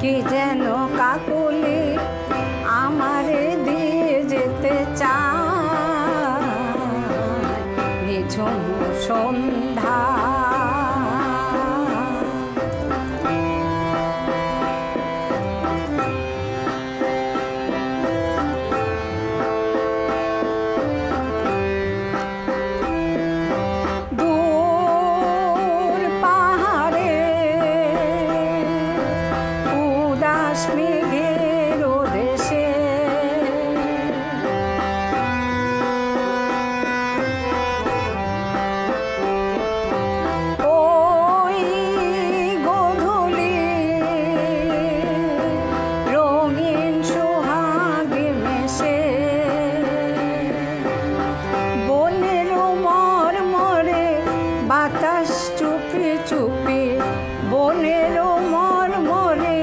কি যেন কাকলি আমারে দিয়ে যেতে চায় নিঝুম সন্ধ্যা। মেঘের দেশে ওই গোধূলি রঙিন সোহাগে মেশে বনের মরমরে বাতাস চুপি চুপি, বনের মরমরে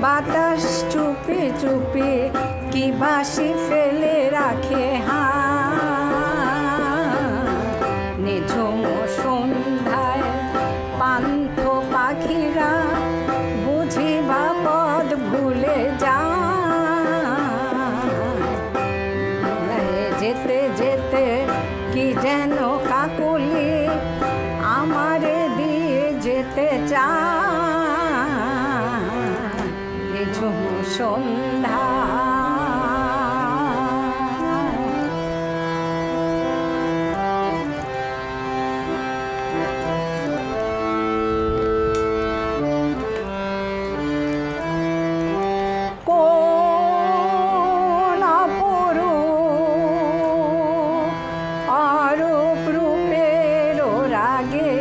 বাতাস চুপি চুপি কি বাসি ফেলে রাখে নিঝুম সন্ধ্যায় পান্থ পাখিরা বুঝি বা পদ ভুলে যায় যেতে যেতে কি যেন কাকলি আমারে দিয়ে যেতে চায় নিঝুম সন্ধ্যা। কোন অপরূপ অরূপ রূপের রাগে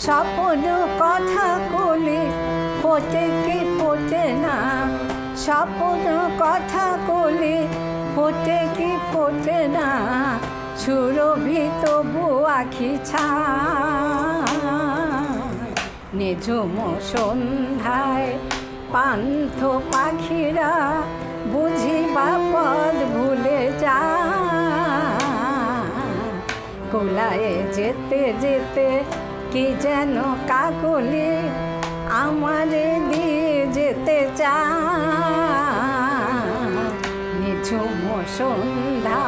স্বপ্ন কথা কলে ফোটে কি ফোটে না, স্বপ্ন কথা কলে ফোটে কি ফোটে না, সুরভিত আখি ছায় নিঝুম সন্ধ্যায় পান্থ পাখিরা বুঝি বা পদ ভুলে যায় কোলায় যেতে যেতে কি যেন কাকলি আমারে দিয়ে যেতে চায় নিঝুম সন্ধ্যা।